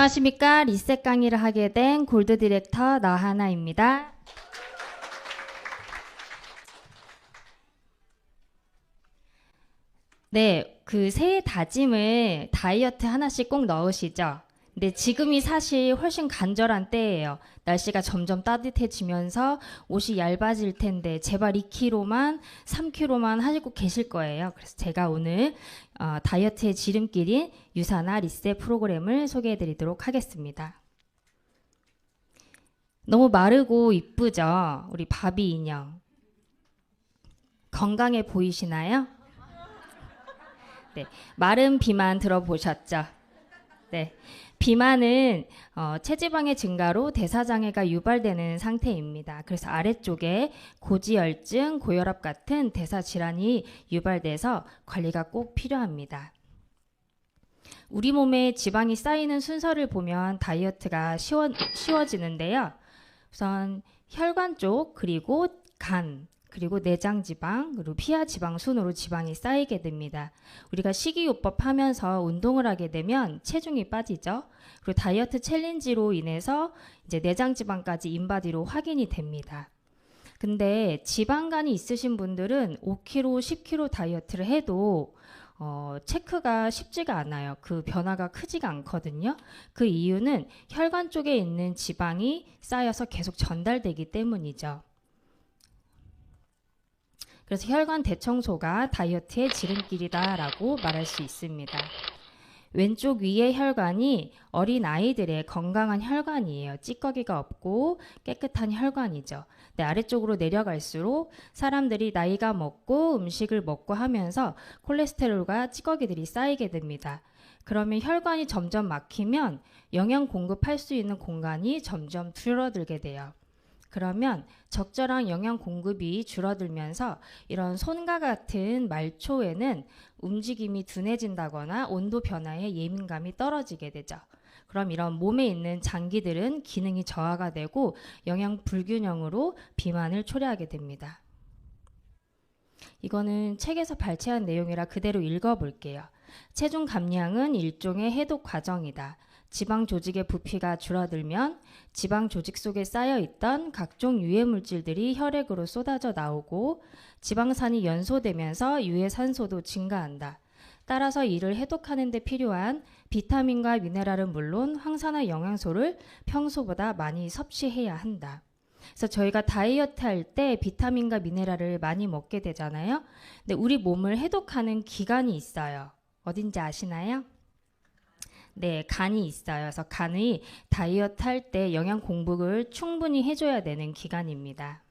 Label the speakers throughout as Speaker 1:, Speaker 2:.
Speaker 1: 안녕하십니까. 리셋 강의를 하게 된 골드 디렉터 나하나입니다. 네, 그 새해 다짐을 다이어트 하나씩 꼭 넣으시죠. 근데 지금이 사실 훨씬 간절한 때예요. 날씨가 점점 따뜻해지면서 옷이 얇아질 텐데 제발 2kg만 3kg만 하시고 계실 거예요. 그래서 제가 오늘 다이어트의 지름길인 유산화 리셋 프로그램을 소개해 드리도록 하겠습니다. 너무 마르고 이쁘죠? 우리 바비 인형. 건강해 보이시나요? 네, 마른 비만 들어보셨죠? 네, 비만은 체지방의 증가로 대사장애가 유발되는 상태입니다. 그래서 아래쪽에 고지혈증, 고혈압 같은 대사질환이 유발돼서 관리가 꼭 필요합니다. 우리 몸에 지방이 쌓이는 순서를 보면 다이어트가 쉬워지는데요. 우선 혈관 쪽, 그리고 간, 그리고 내장 지방, 그리고 피하 지방 순으로 지방이 쌓이게 됩니다. 우리가 식이요법 하면서 운동을 하게 되면 체중이 빠지죠. 그리고 다이어트 챌린지로 인해서 이제 내장 지방까지 인바디로 확인이 됩니다. 근데 지방간이 있으신 분들은 5kg, 10kg 다이어트를 해도 체크가 쉽지가 않아요. 그 변화가 크지가 않거든요. 그 이유는 혈관 쪽에 있는 지방이 쌓여서 계속 전달되기 때문이죠. 그래서 혈관 대청소가 다이어트의 지름길이다라고 말할 수 있습니다. 왼쪽 위의 혈관이 어린 아이들의 건강한 혈관이에요. 찌꺼기가 없고 깨끗한 혈관이죠. 네, 아래쪽으로 내려갈수록 사람들이 나이가 먹고 음식을 먹고 하면서 콜레스테롤과 찌꺼기들이 쌓이게 됩니다. 그러면 혈관이 점점 막히면 영양 공급할 수 있는 공간이 점점 줄어들게 돼요. 그러면 적절한 영양 공급이 줄어들면서 이런 손과 같은 말초에는 움직임이 둔해진다거나 온도 변화에 예민감이 떨어지게 되죠. 그럼 이런 몸에 있는 장기들은 기능이 저하가 되고 영양 불균형으로 비만을 초래하게 됩니다. 이거는 책에서 발췌한 내용이라 그대로 읽어볼게요. 체중 감량은 일종의 해독 과정이다. 지방 조직의 부피가 줄어들면 지방 조직 속에 쌓여있던 각종 유해 물질들이 혈액으로 쏟아져 나오고 지방산이 연소되면서 유해 산소도 증가한다. 따라서 이를 해독하는 데 필요한 비타민과 미네랄은 물론 항산화 영양소를 평소보다 많이 섭취해야 한다. 그래서 저희가 다이어트 할 때 비타민과 미네랄을 많이 먹게 되잖아요. 근데 우리 몸을 해독하는 기관이 있어요. 어딘지 아시나요? 네, 간이 있어요. 그래서 간이 다이어트 할 때 영양 공급을 충분히 해줘야 되는 기관입니다.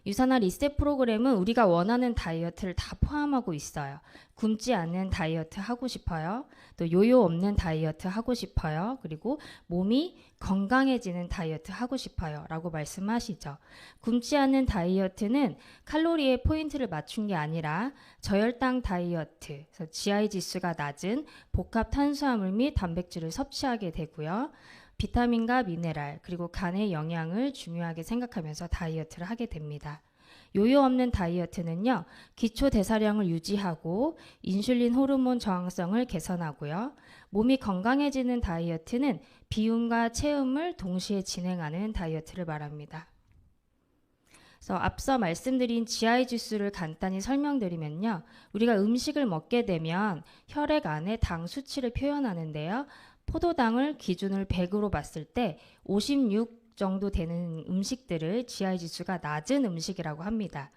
Speaker 1: 유산화 리셋 프로그램은 우리가 원하는 다이어트를 다 포함하고 있어요. 굶지 않는 다이어트 하고 싶어요. 또 요요 없는 다이어트 하고 싶어요. 그리고 몸이 건강해지는 다이어트 하고 싶어요. 라고 말씀하시죠. 굶지 않는 다이어트는 칼로리에 포인트를 맞춘 게 아니라 저혈당 다이어트, 그래서 GI 지수가 낮은 복합 탄수화물 및 단백질을 섭취하게 되고요. 비타민과 미네랄 그리고 간의 영양을 중요하게 생각하면서 다이어트를 하게 됩니다. 요요 없는 다이어트는요. 기초 대사량을 유지하고 인슐린 호르몬 저항성을 개선하고요. 몸이 건강해지는 다이어트는 비움과 체음을 동시에 진행하는 다이어트를 말합니다. 그래서 앞서 말씀드린 GI 지수를 간단히 설명드리면요. 우리가 음식을 먹게 되면 혈액 안에 당 수치를 표현하는데요. 포도당을 기준을 100으로 봤을 때 56 정도 되는 음식들을 GI 지수가 낮은 음식이라고 합니다.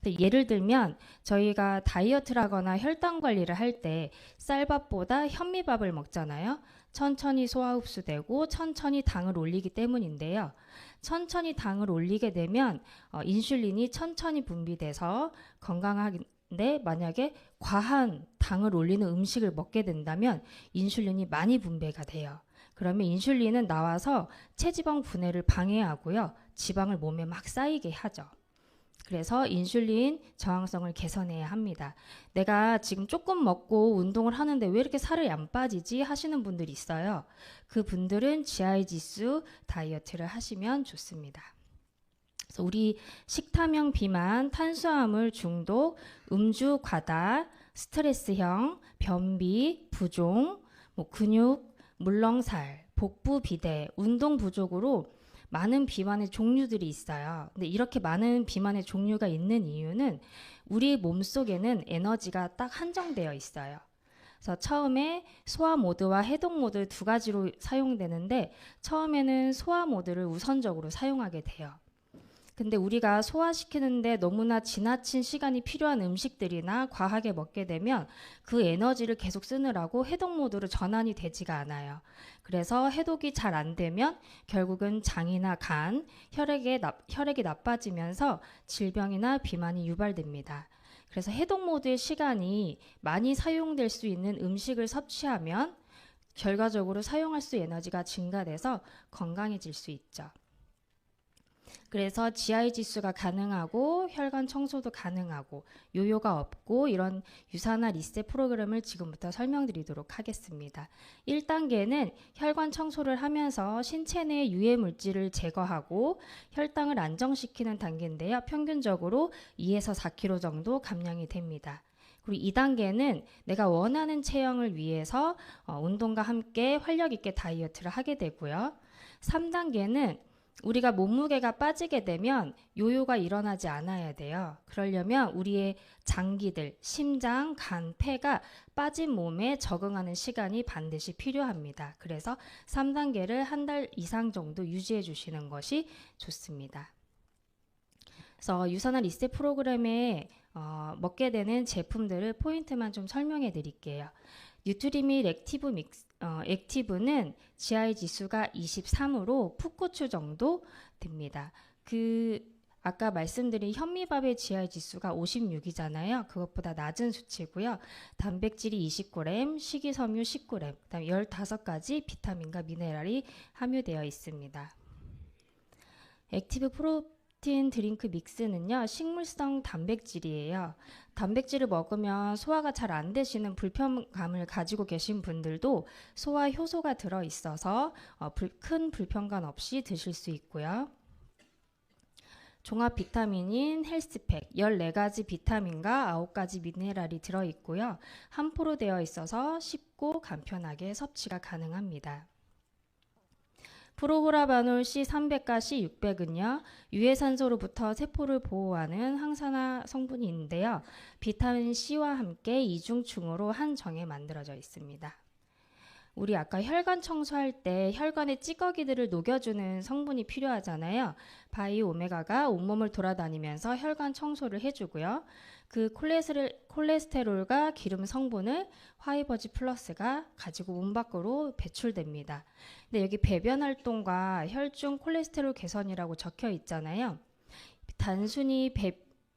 Speaker 1: 예를 들면 저희가 다이어트를 하거나 혈당 관리를 할 때 쌀밥보다 현미밥을 먹잖아요. 천천히 소화 흡수되고 천천히 당을 올리기 때문인데요. 천천히 당을 올리게 되면 인슐린이 천천히 분비돼서 건강한데 만약에 과한 당을 올리는 음식을 먹게 된다면 인슐린이 많이 분배가 돼요. 그러면 인슐린은 나와서 체지방 분해를 방해하고요. 지방을 몸에 막 쌓이게 하죠. 그래서 인슐린 저항성을 개선해야 합니다. 내가 지금 조금 먹고 운동을 하는데 왜 이렇게 살이 안 빠지지 하시는 분들이 있어요. 그 분들은 GI 지수 다이어트를 하시면 좋습니다. 그래서 우리 식탐형 비만, 탄수화물 중독, 음주 과다, 스트레스형, 변비, 부종, 근육, 물렁살, 복부 비대, 운동 부족으로 많은 비만의 종류들이 있어요. 근데 이렇게 많은 비만의 종류가 있는 이유는 우리 몸속에는 에너지가 딱 한정되어 있어요. 그래서 처음에 소화 모드와 해독 모드 두 가지로 사용되는데 처음에는 소화 모드를 우선적으로 사용하게 돼요. 근데 우리가 소화시키는데 너무나 지나친 시간이 필요한 음식들이나 과하게 먹게 되면 그 에너지를 계속 쓰느라고 해독 모드로 전환이 되지가 않아요. 그래서 해독이 잘 안 되면 결국은 장이나 간, 혈액이 나빠지면서 질병이나 비만이 유발됩니다. 그래서 해독 모드의 시간이 많이 사용될 수 있는 음식을 섭취하면 결과적으로 사용할 수 에너지가 증가돼서 건강해질 수 있죠. 그래서 GI 지수가 가능하고 혈관 청소도 가능하고 요요가 없고 이런 유산화 리셋 프로그램을 지금부터 설명드리도록 하겠습니다. 1단계는 혈관 청소를 하면서 신체 내 유해 물질을 제거하고 혈당을 안정시키는 단계인데요. 평균적으로 2에서 4kg 정도 감량이 됩니다. 그리고 2단계는 내가 원하는 체형을 위해서 운동과 함께 활력 있게 다이어트를 하게 되고요. 3단계는 우리가 몸무게가 빠지게 되면 요요가 일어나지 않아야 돼요. 그러려면 우리의 장기들, 심장, 간, 폐가 빠진 몸에 적응하는 시간이 반드시 필요합니다. 그래서 3단계를 한 달 이상 정도 유지해 주시는 것이 좋습니다. 그래서 유산화 리셋 프로그램에 먹게 되는 제품들을 포인트만 좀 설명해 드릴게요. 뉴트리밀 액티브는 GI 지수가 23으로 풋고추 정도 됩니다. 아까 말씀드린 현미밥의 GI 지수가 56이잖아요. 그것보다 낮은 수치고요. 단백질이 20g, 식이섬유 10g, 그다음에 15가지 비타민과 미네랄이 함유되어 있습니다. 액티브 프로틴 드링크 믹스는요, 식물성 단백질이에요. 단백질을 먹으면 소화가 잘 안 되시는 불편감을 가지고 계신 분들도 소화 효소가 들어있어서 큰 불편감 없이 드실 수 있고요. 종합 비타민인 헬스팩 14가지 비타민과 9가지 미네랄이 들어있고요. 한 포로 되어 있어서 쉽고 간편하게 섭취가 가능합니다. 프로호라바놀 C300과 C600은요, 유해산소로부터 세포를 보호하는 항산화 성분이 있는데요. 비타민 C와 함께 이중충으로 한 정에 만들어져 있습니다. 우리 아까 혈관 청소할 때 혈관의 찌꺼기들을 녹여주는 성분이 필요하잖아요. 바이오 오메가가 온몸을 돌아다니면서 혈관 청소를 해주고요. 그 콜레스테롤과 기름 성분을 화이버지 플러스가 가지고 몸 밖으로 배출됩니다. 근데 여기 배변 활동과 혈중 콜레스테롤 개선이라고 적혀 있잖아요. 단순히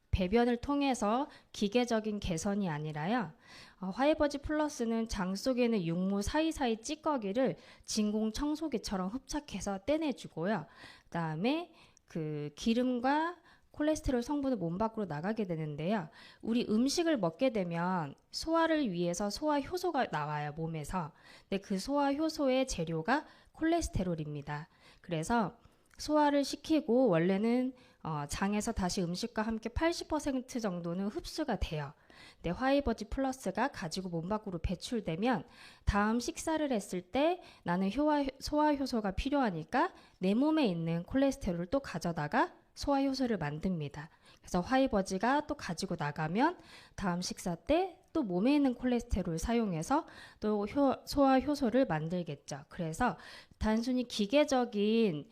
Speaker 1: 배변을 통해서 기계적인 개선이 아니라요. 화이버지 플러스는 장 속에 있는 육모 사이사이 찌꺼기를 진공 청소기처럼 흡착해서 떼내주고요. 그다음에 그 기름과 콜레스테롤 성분은 몸 밖으로 나가게 되는데요. 우리 음식을 먹게 되면 소화를 위해서 소화 효소가 나와요, 몸에서. 근데 그 소화 효소의 재료가 콜레스테롤입니다. 그래서 소화를 시키고 원래는 장에서 다시 음식과 함께 80% 정도는 흡수가 돼요. 근데 화이버지 플러스가 가지고 몸 밖으로 배출되면 다음 식사를 했을 때 나는 소화 효소가 필요하니까 내 몸에 있는 콜레스테롤을 또 가져다가 소화 효소를 만듭니다. 그래서 화이버지가 또 가지고 나가면 다음 식사 때 또 몸에 있는 콜레스테롤을 사용해서 또 소화 효소를 만들겠죠. 그래서 단순히 기계적인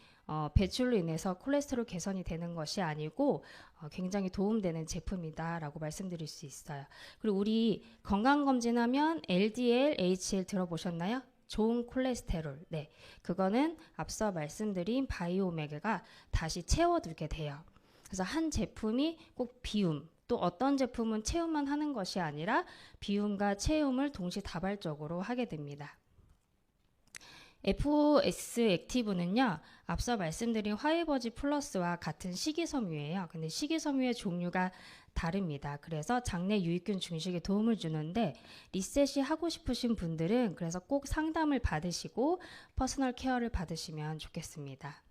Speaker 1: 배출로 인해서 콜레스테롤 개선이 되는 것이 아니고 굉장히 도움되는 제품이다라고 말씀드릴 수 있어요. 그리고 우리 건강검진하면 LDL, HL 들어보셨나요? 좋은 콜레스테롤. 네, 그거는 앞서 말씀드린 바이오오메가가 다시 채워두게 돼요. 그래서 한 제품이 꼭 비움, 또 어떤 제품은 채움만 하는 것이 아니라 비움과 채움을 동시다발적으로 하게 됩니다. FOS 액티브는요, 앞서 말씀드린 화이버지 플러스와 같은 식이섬유예요. 근데 식이섬유의 종류가 다릅니다. 그래서 장내 유익균 증식에 도움을 주는데 리셋이 하고 싶으신 분들은 그래서 꼭 상담을 받으시고 퍼스널 케어를 받으시면 좋겠습니다.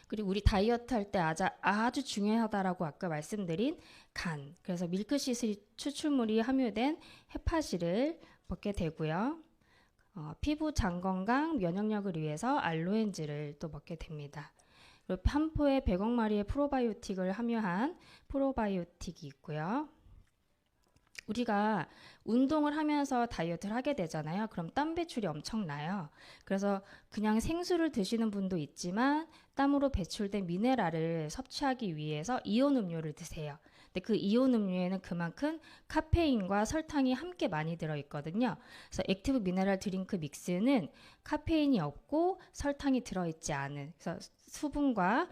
Speaker 1: 그리고 우리 다이어트 할 때 아주 중요하다라고 아까 말씀드린 간, 그래서 밀크시슬 추출물이 함유된 헤파시를 먹게 되고요. 피부 장 건강, 면역력을 위해서 알로엔즈를 또 먹게 됩니다. 그리고 한 포에 100억 마리의 프로바이오틱을 함유한 프로바이오틱이 있고요. 우리가 운동을 하면서 다이어트를 하게 되잖아요. 그럼 땀 배출이 엄청나요. 그래서 그냥 생수를 드시는 분도 있지만 땀으로 배출된 미네랄을 섭취하기 위해서 이온 음료를 드세요. 근데 그 이온 음료에는 그만큼 카페인과 설탕이 함께 많이 들어있거든요. 그래서 액티브 미네랄 드링크 믹스는 카페인이 없고 설탕이 들어있지 않은, 그래서 수분과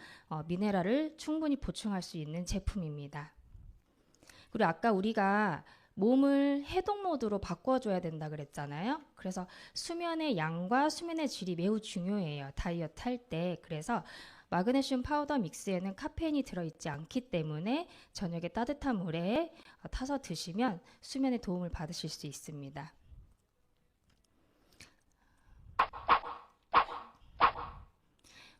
Speaker 1: 미네랄을 충분히 보충할 수 있는 제품입니다. 그리고 아까 우리가 몸을 해독 모드로 바꿔줘야 된다 그랬잖아요. 그래서 수면의 양과 수면의 질이 매우 중요해요. 다이어트 할 때. 그래서 마그네슘 파우더 믹스에는 카페인이 들어있지 않기 때문에 저녁에 따뜻한 물에 타서 드시면 수면에 도움을 받으실 수 있습니다.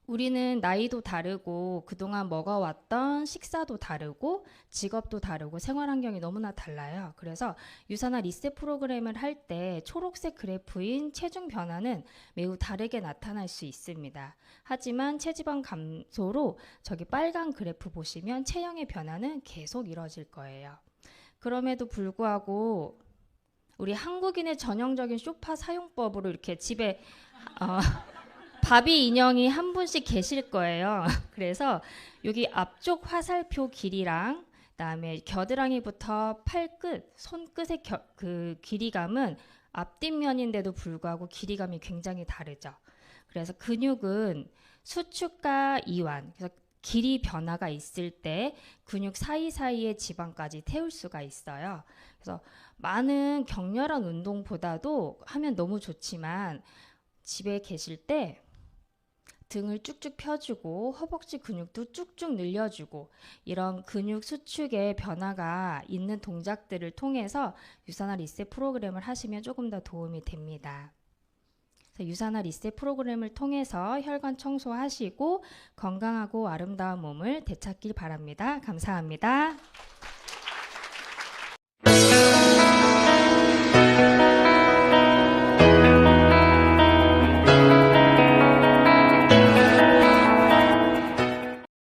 Speaker 1: 우리는 나이도 다르고 그동안 먹어왔던 식사도 다르고 직업도 다르고 생활 환경이 너무나 달라요. 그래서 유산화 리셋 프로그램을 할 때 초록색 그래프인 체중 변화는 매우 다르게 나타날 수 있습니다. 하지만 체지방 감소로 저기 빨간 그래프 보시면 체형의 변화는 계속 이뤄질 거예요. 그럼에도 불구하고 우리 한국인의 전형적인 소파 사용법으로 이렇게 집에 바비 인형이 한 분씩 계실 거예요. 그래서 여기 앞쪽 화살표 길이랑 그다음에 겨드랑이부터 팔끝, 손끝의 그 길이감은 앞뒷면인데도 불구하고 길이감이 굉장히 다르죠. 그래서 근육은 수축과 이완, 그래서 길이 변화가 있을 때 근육 사이사이에 지방까지 태울 수가 있어요. 그래서 많은 격렬한 운동보다도 하면 너무 좋지만 집에 계실 때 등을 쭉쭉 펴주고 허벅지 근육도 쭉쭉 늘려주고 이런 근육 수축의 변화가 있는 동작들을 통해서 유산화 리셋 프로그램을 하시면 조금 더 도움이 됩니다. 유산화 리셋 프로그램을 통해서 혈관 청소하시고 건강하고 아름다운 몸을 되찾길 바랍니다. 감사합니다.